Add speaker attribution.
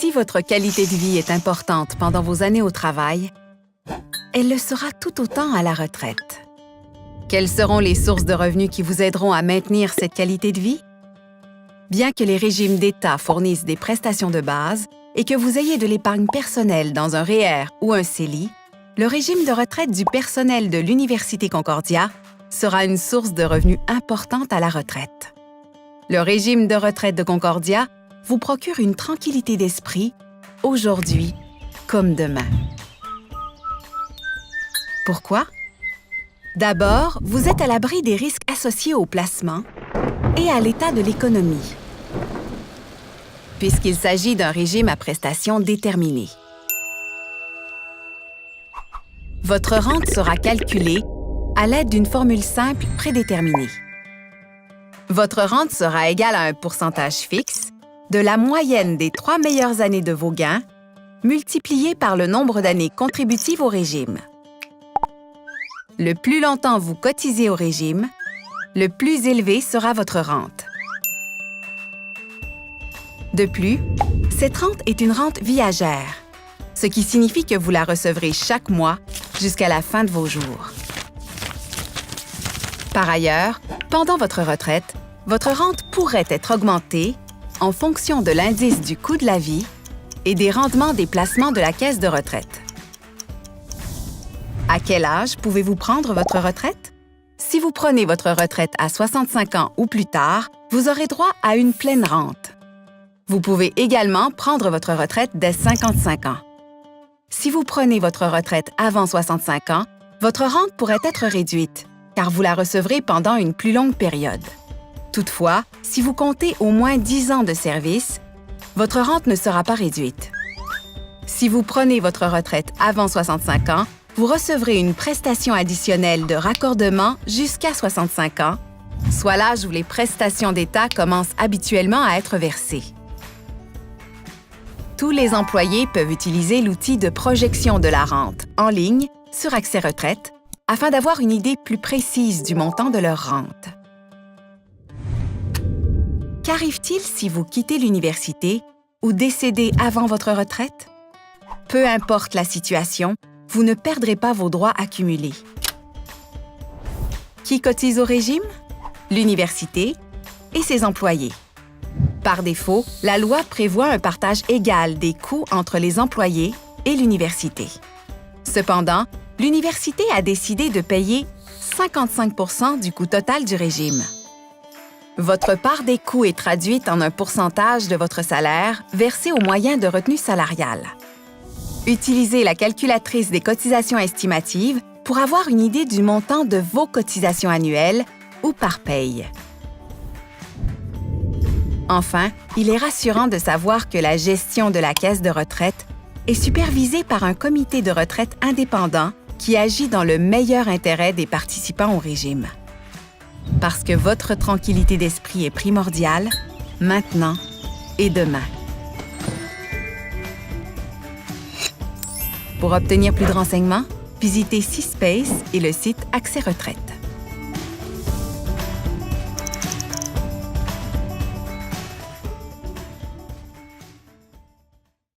Speaker 1: Si votre qualité de vie est importante pendant vos années au travail, elle le sera tout autant à la retraite. Quelles seront les sources de revenus qui vous aideront à maintenir cette qualité de vie? Bien que les régimes d'État fournissent des prestations de base et que vous ayez de l'épargne personnelle dans un REER ou un CELI, le régime de retraite du personnel de l'Université Concordia sera une source de revenus importante à la retraite. Le régime de retraite de Concordia vous procure une tranquillité d'esprit aujourd'hui comme demain. Pourquoi? D'abord, vous êtes à l'abri des risques associés au placement et à l'état de l'économie, puisqu'il s'agit d'un régime à prestations déterminées. Votre rente sera calculée à l'aide d'une formule simple prédéterminée. Votre rente sera égale à un pourcentage fixe de la moyenne des 3 meilleures années de vos gains multiplié par le nombre d'années contributives au régime. Le plus longtemps vous cotisez au régime, le plus élevé sera votre rente. De plus, cette rente est une rente viagère, ce qui signifie que vous la recevrez chaque mois jusqu'à la fin de vos jours. Par ailleurs, pendant votre retraite, votre rente pourrait être augmentée en fonction de l'indice du coût de la vie et des rendements des placements de la caisse de retraite. À quel âge pouvez-vous prendre votre retraite? Si vous prenez votre retraite à 65 ans ou plus tard, vous aurez droit à une pleine rente. Vous pouvez également prendre votre retraite dès 55 ans. Si vous prenez votre retraite avant 65 ans, votre rente pourrait être réduite, car vous la recevrez pendant une plus longue période. Toutefois, si vous comptez au moins 10 ans de service, votre rente ne sera pas réduite. Si vous prenez votre retraite avant 65 ans, vous recevrez une prestation additionnelle de raccordement jusqu'à 65 ans, soit l'âge où les prestations d'État commencent habituellement à être versées. Tous les employés peuvent utiliser l'outil de projection de la rente en ligne sur Accès Retraite afin d'avoir une idée plus précise du montant de leur rente. Qu'arrive-t-il si vous quittez l'université ou décédez avant votre retraite? Peu importe la situation, vous ne perdrez pas vos droits accumulés. Qui cotise au régime? L'université et ses employés. Par défaut, la loi prévoit un partage égal des coûts entre les employés et l'université. Cependant, l'université a décidé de payer 55 % du coût total du régime. Votre part des coûts est traduite en un pourcentage de votre salaire versé au moyen de retenue salariale. Utilisez la calculatrice des cotisations estimatives pour avoir une idée du montant de vos cotisations annuelles ou par paye. Enfin, il est rassurant de savoir que la gestion de la caisse de retraite est supervisée par un comité de retraite indépendant qui agit dans le meilleur intérêt des participants au régime. Parce que votre tranquillité d'esprit est primordiale, maintenant et demain. Pour obtenir plus de renseignements, visitez C-Space et le site Accès Retraite.